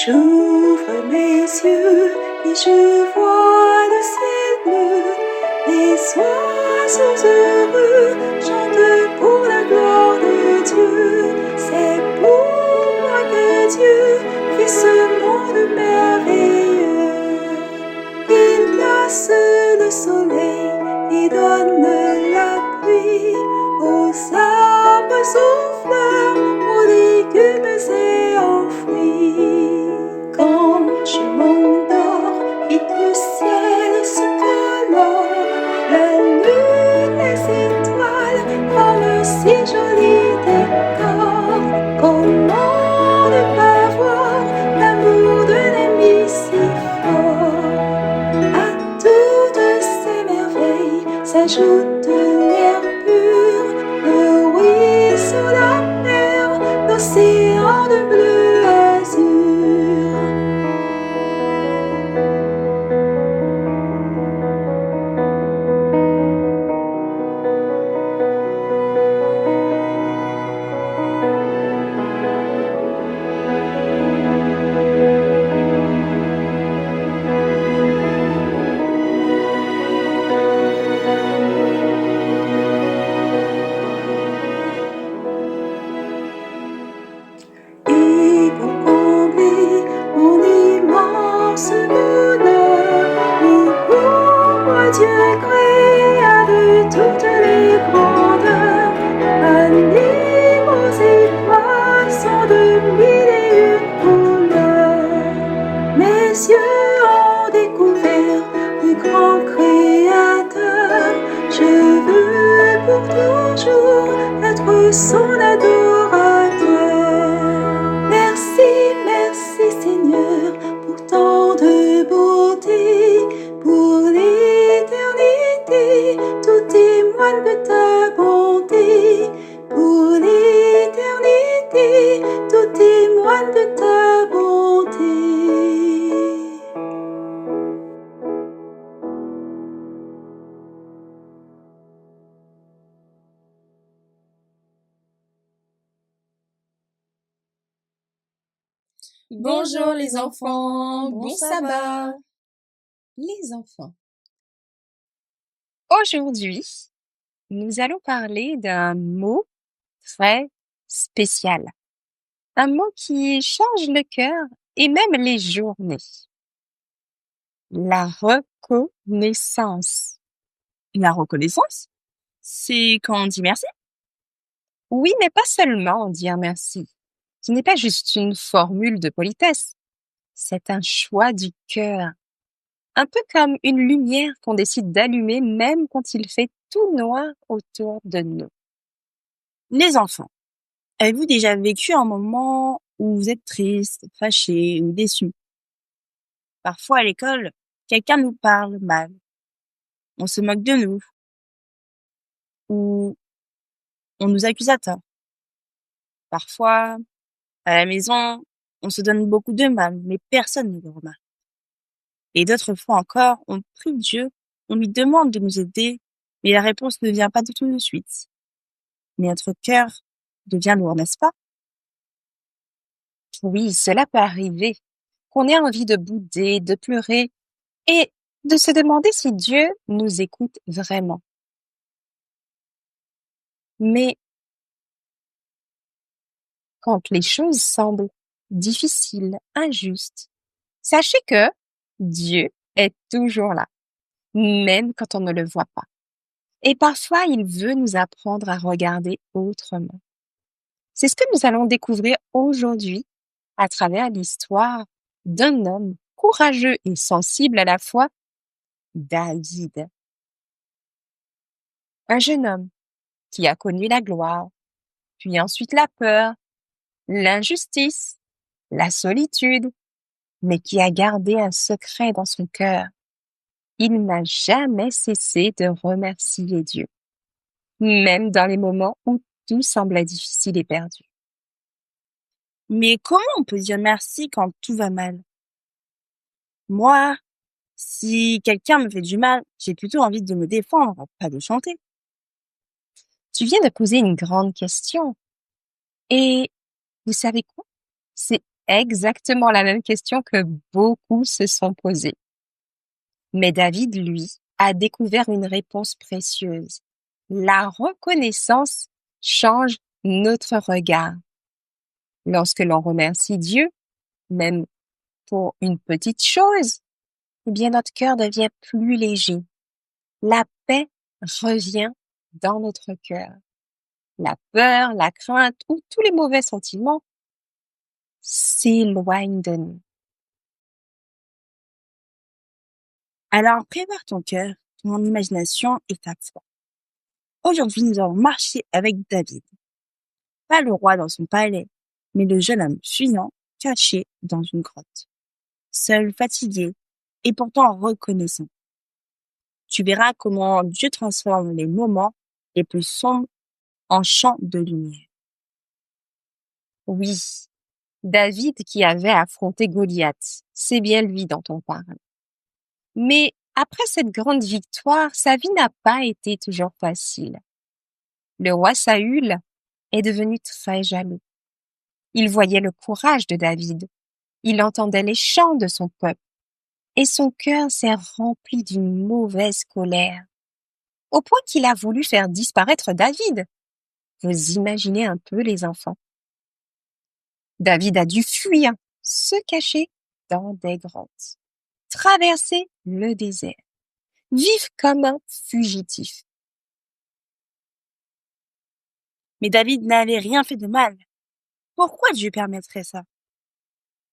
J'ouvre mes yeux et je vois le ciel bleu. Les oiseaux heureux chantent pour la gloire de Dieu. C'est pour moi que Dieu fait ce monde merveilleux. Il place le soleil et donne la pluie aux arbres, aux fleurs, aux légumes et aux fruits. Quand je m'endors, vite le ciel se colore, la lune, les étoiles forment un si joli décor. Comment ne pas voir l'amour d'un ami si fort? À toutes ces merveilles s'ajoute l'air pur, le ruisseau, la mer, l'océan de bleu azur. Et pour combler mon immense bonheur, oui, pour moi Dieu créa de toutes les grandeurs, animaux et poissons de mille et une couleurs. Mes yeux ont découvert le grand Créateur. Je veux pour toujours être son adorateur. Merci, merci Seigneur pour tant de beauté, pour l'éternité, tout témoigne de ta bonté. Pour l'éternité, tout témoigne de ta bonté. Bonjour les enfants, bon sabbat. Les enfants, aujourd'hui, nous allons parler d'un mot très spécial. Un mot qui change le cœur et même les journées. La reconnaissance. La reconnaissance? C'est quand on dit merci? Oui, mais pas seulement dire merci. Ce n'est pas juste une formule de politesse. C'est un choix du cœur. Un peu comme une lumière qu'on décide d'allumer même quand il fait tout noir autour de nous. Les enfants, avez-vous déjà vécu un moment où vous êtes triste, fâché ou déçu? Parfois à l'école, quelqu'un nous parle mal, on se moque de nous ou on nous accuse à tort. Parfois, à la maison, on se donne beaucoup de mal, mais personne ne le remarque. Et d'autres fois encore, on prie Dieu, on lui demande de nous aider, mais la réponse ne vient pas du tout de suite. Mais notre cœur devient lourd, n'est-ce pas? Oui, cela peut arriver, qu'on ait envie de bouder, de pleurer et de se demander si Dieu nous écoute vraiment. Mais quand les choses semblent difficiles, injustes, sachez que Dieu est toujours là, même quand on ne le voit pas. Et parfois, il veut nous apprendre à regarder autrement. C'est ce que nous allons découvrir aujourd'hui à travers l'histoire d'un homme courageux et sensible à la fois, David. Un jeune homme qui a connu la gloire, puis ensuite la peur, l'injustice, la solitude, mais qui a gardé un secret dans son cœur. Il n'a jamais cessé de remercier Dieu, même dans les moments où tout semblait difficile et perdu. Mais comment on peut dire merci quand tout va mal? Moi, si quelqu'un me fait du mal, j'ai plutôt envie de me défendre, pas de chanter. Tu viens de poser une grande question. Et vous savez quoi? C'est exactement la même question que beaucoup se sont posées. Mais David, lui, a découvert une réponse précieuse. La reconnaissance change notre regard. Lorsque l'on remercie Dieu, même pour une petite chose, eh bien notre cœur devient plus léger. La paix revient dans notre cœur. La peur, la crainte ou tous les mauvais sentiments s'éloignent de nous. Alors prépare ton cœur, ton imagination et ta foi. Aujourd'hui, nous allons marcher avec David. Pas le roi dans son palais, mais le jeune homme fuyant, caché dans une grotte. Seul, fatigué, et pourtant reconnaissant. Tu verras comment Dieu transforme les moments les plus sombres en champs de lumière. Oui, David qui avait affronté Goliath, c'est bien lui dont on parle. Mais après cette grande victoire, sa vie n'a pas été toujours facile. Le roi Saül est devenu très jaloux. Il voyait le courage de David, il entendait les chants de son peuple, et son cœur s'est rempli d'une mauvaise colère, au point qu'il a voulu faire disparaître David. Vous imaginez un peu les enfants. David a dû fuir, se cacher dans des grottes, traverser le désert, vivre comme un fugitif. Mais David n'avait rien fait de mal. Pourquoi Dieu permettrait ça?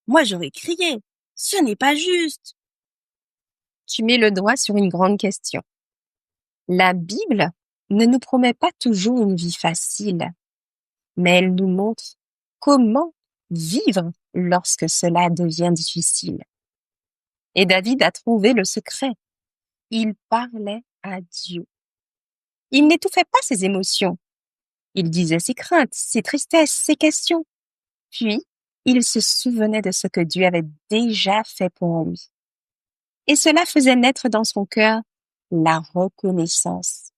Moi, j'aurais crié. Ce n'est pas juste. Tu mets le doigt sur une grande question. La Bible ne nous promet pas toujours une vie facile, mais elle nous montre comment vivre lorsque cela devient difficile. Et David a trouvé le secret. Il parlait à Dieu. Il n'étouffait pas ses émotions. Il disait ses craintes, ses tristesses, ses questions. Puis, il se souvenait de ce que Dieu avait déjà fait pour lui. Et cela faisait naître dans son cœur la reconnaissance.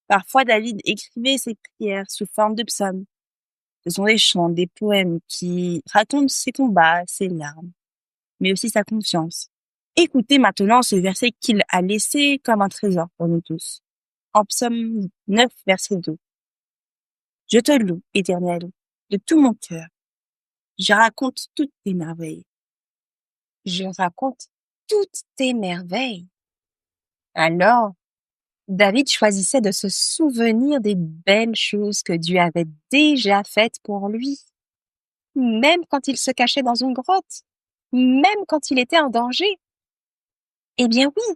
Parfois, David écrivait ses prières sous forme de psaumes. Ce sont des chants, des poèmes qui racontent ses combats, ses larmes, mais aussi sa confiance. Écoutez maintenant ce verset qu'il a laissé comme un trésor pour nous tous. En psaume 9, verset 2. Je te loue, Éternel, de tout mon cœur. Je raconte toutes tes merveilles. Je raconte toutes tes merveilles. Alors, David choisissait de se souvenir des belles choses que Dieu avait déjà faites pour lui, même quand il se cachait dans une grotte, même quand il était en danger. Eh bien oui,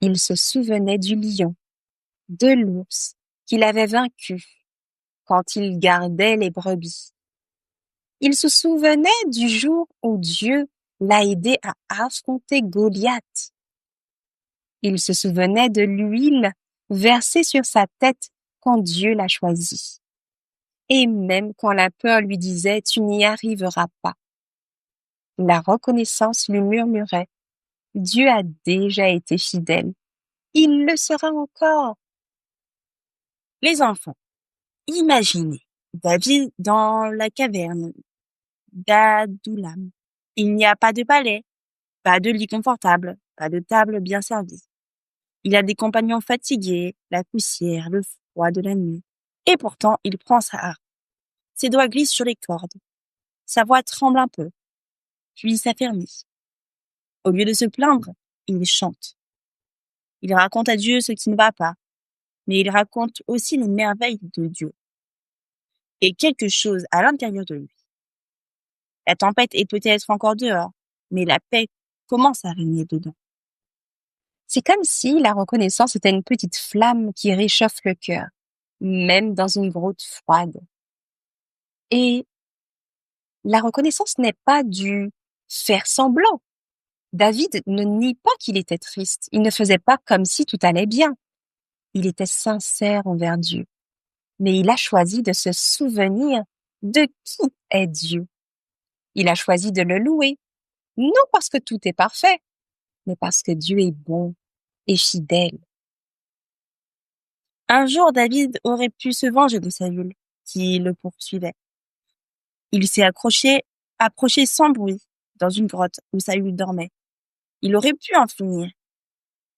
il se souvenait du lion, de l'ours qu'il avait vaincu quand il gardait les brebis. Il se souvenait du jour où Dieu l'a aidé à affronter Goliath. Il se souvenait de l'huile versée sur sa tête quand Dieu l'a choisi. Et même quand la peur lui disait « tu n'y arriveras pas », la reconnaissance lui murmurait « Dieu a déjà été fidèle, il le sera encore ». Les enfants, imaginez David dans la caverne d'Adullam. Il n'y a pas de palais, pas de lit confortable, pas de table bien servie. Il a des compagnons fatigués, la poussière, le froid de la nuit. Et pourtant, il prend sa harpe. Ses doigts glissent sur les cordes. Sa voix tremble un peu, puis s'affermit. Au lieu de se plaindre, il chante. Il raconte à Dieu ce qui ne va pas, mais il raconte aussi les merveilles de Dieu. Et quelque chose à l'intérieur de lui. La tempête est peut-être encore dehors, mais la paix commence à régner dedans. C'est comme si la reconnaissance était une petite flamme qui réchauffe le cœur, même dans une grotte froide. Et la reconnaissance n'est pas du faire semblant. David ne nie pas qu'il était triste. Il ne faisait pas comme si tout allait bien. Il était sincère envers Dieu. Mais il a choisi de se souvenir de qui est Dieu. Il a choisi de le louer, non parce que tout est parfait, mais parce que Dieu est bon et fidèle. Un jour, David aurait pu se venger de Saül, qui le poursuivait. Il s'est approché sans bruit dans une grotte où Saül dormait. Il aurait pu en finir,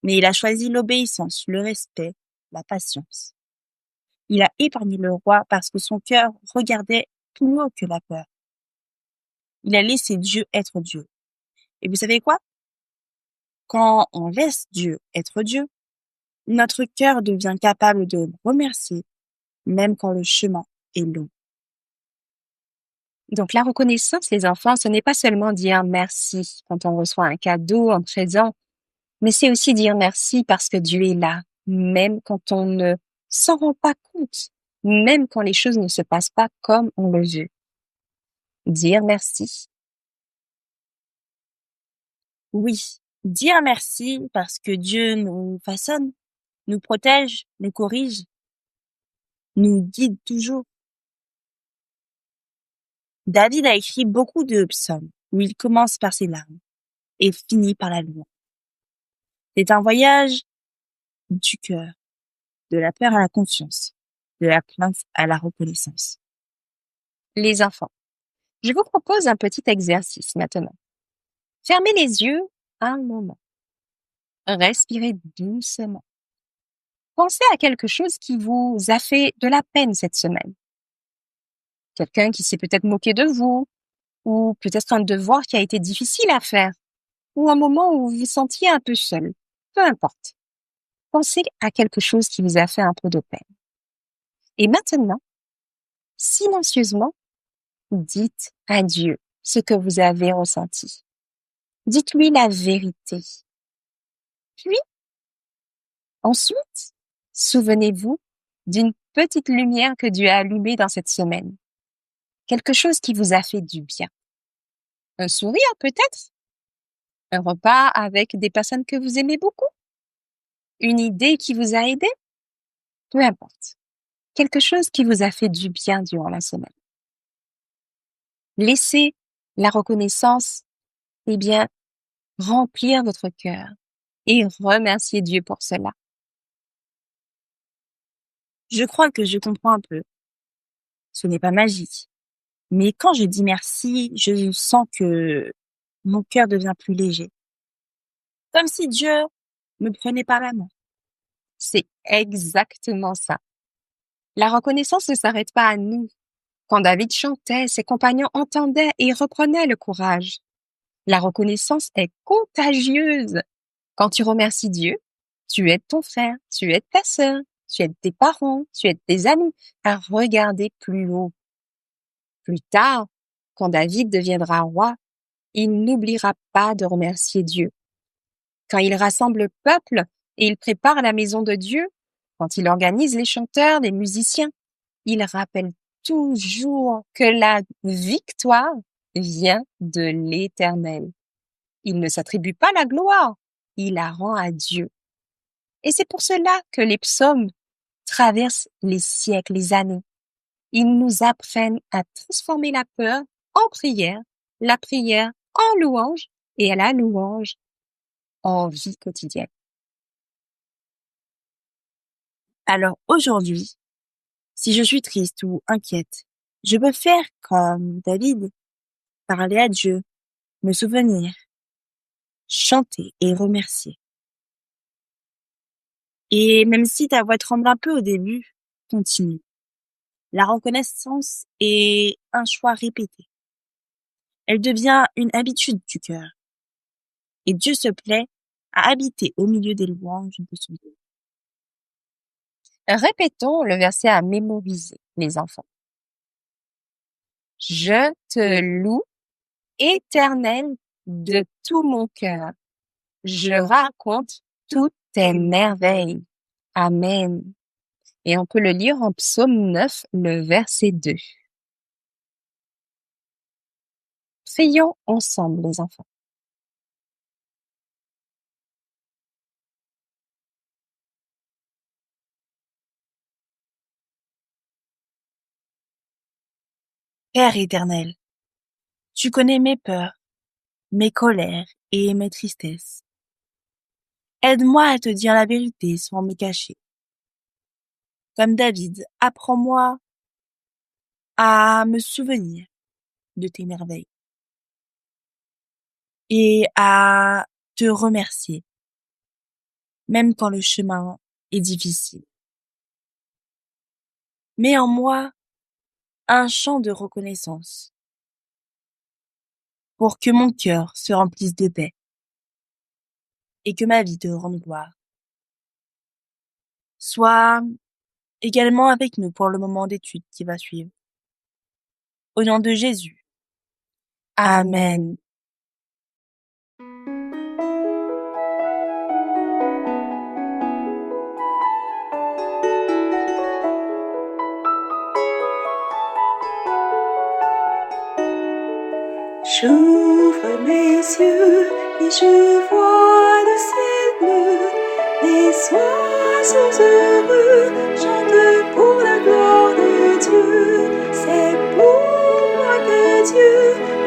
mais il a choisi l'obéissance, le respect, la patience. Il a épargné le roi parce que son cœur regardait plus haut que la peur. Il a laissé Dieu être Dieu. Et vous savez quoi? Quand on laisse Dieu être Dieu, notre cœur devient capable de le remercier, même quand le chemin est long. Donc, la reconnaissance, les enfants, ce n'est pas seulement dire merci quand on reçoit un cadeau, un présent, mais c'est aussi dire merci parce que Dieu est là, même quand on ne s'en rend pas compte, même quand les choses ne se passent pas comme on le veut. Dire merci. Oui, dire merci parce que Dieu nous façonne, nous protège, nous corrige, nous guide toujours. David a écrit beaucoup de psaumes où il commence par ses larmes et finit par la louange. C'est un voyage du cœur, de la peur à la confiance, de la plainte à la reconnaissance. Les enfants, je vous propose un petit exercice maintenant. Fermez les yeux un moment. Respirez doucement. Pensez à quelque chose qui vous a fait de la peine cette semaine. Quelqu'un qui s'est peut-être moqué de vous, ou peut-être un devoir qui a été difficile à faire, ou un moment où vous vous sentiez un peu seul. Peu importe. Pensez à quelque chose qui vous a fait un peu de peine. Et maintenant, silencieusement, dites à Dieu ce que vous avez ressenti. Dites-lui la vérité. Puis, ensuite, souvenez-vous d'une petite lumière que Dieu a allumée dans cette semaine. Quelque chose qui vous a fait du bien. Un sourire peut-être? Un repas avec des personnes que vous aimez beaucoup? Une idée qui vous a aidé? Peu importe. Quelque chose qui vous a fait du bien durant la semaine. Laissez la reconnaissance, remplir votre cœur et remercier Dieu pour cela. Je crois que je comprends un peu. Ce n'est pas magique. Mais quand je dis merci, je sens que mon cœur devient plus léger. Comme si Dieu me prenait par la main. C'est exactement ça. La reconnaissance ne s'arrête pas à nous. Quand David chantait, ses compagnons entendaient et reprenaient le courage. La reconnaissance est contagieuse. Quand tu remercies Dieu, tu aides ton frère, tu aides ta sœur, tu aides tes parents, tu aides tes amis à regarder plus haut. Plus tard, quand David deviendra roi, il n'oubliera pas de remercier Dieu. Quand il rassemble le peuple et il prépare la maison de Dieu, quand il organise les chanteurs, les musiciens, il rappelle toujours que la victoire vient de l'Éternel. Il ne s'attribue pas la gloire, il la rend à Dieu. Et c'est pour cela que les psaumes traversent les siècles, les années. Ils nous apprennent à transformer la peur en prière, la prière en louange et la louange en vie quotidienne. Alors aujourd'hui, si je suis triste ou inquiète, je peux faire comme David, parler à Dieu, me souvenir, chanter et remercier. Et même si ta voix tremble un peu au début, continue. La reconnaissance est un choix répété. Elle devient une habitude du cœur. Et Dieu se plaît à habiter au milieu des louanges de son Dieu. Répétons le verset à mémoriser, les enfants. Je te loue, Éternel, de tout mon cœur. Je raconte toutes tes merveilles. Amen. Et on peut le lire en Psaume 9, le verset 2. Prions ensemble, les enfants. Père éternel, tu connais mes peurs, mes colères et mes tristesses. Aide-moi à te dire la vérité sans me cacher. Comme David, apprends-moi à me souvenir, de tes merveilles et à te remercier, même quand le chemin est difficile. Mets en moi un chant de reconnaissance pour que mon cœur se remplisse de paix et que ma vie te rende gloire. Sois également avec nous pour le moment d'étude qui va suivre. Au nom de Jésus. Amen. J'ouvre mes yeux et je vois le ciel bleu. Les oiseaux heureux chantent pour la gloire de Dieu. C'est pour moi que Dieu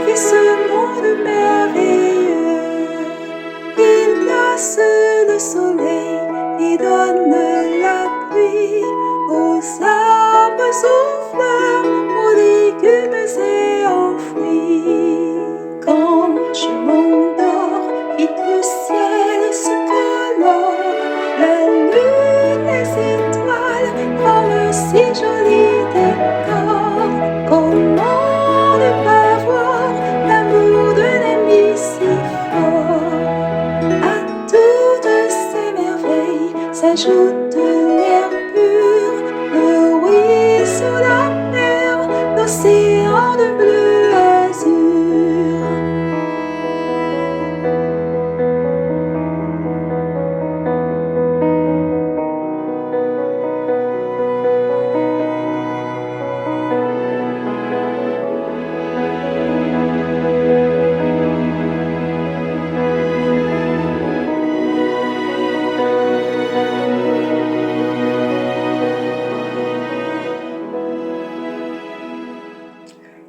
fait ce monde merveilleux. Il place le soleil et donne la pluie aux arbres, aux fleurs, aux légumes et aux fruits. Quand je m'endors et que le ciel se colore, la lune, les étoiles forment si joli décor. Comment ne pas voir l'amour de l'ami si fort? À toutes ces merveilles s'ajoute l'air pur, le ruisseau, la mer, l'océan de bleu azur.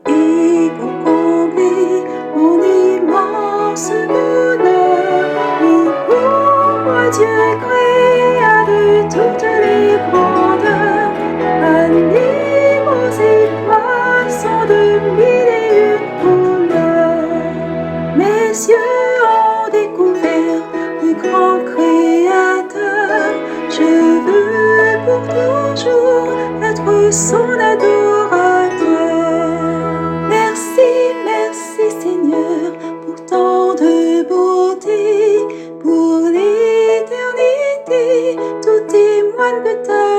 Et pour combler mon immense bonheur, oui, pour moi Dieu créa de toutes les grandeurs, animaux et poissons de mille et une couleurs. Mes yeux ont découvert le grand Créateur. Je veux pour toujours être son adorateur. Merci, merci Seigneur pour tant de beauté, pour l'éternité, tout témoigne que ta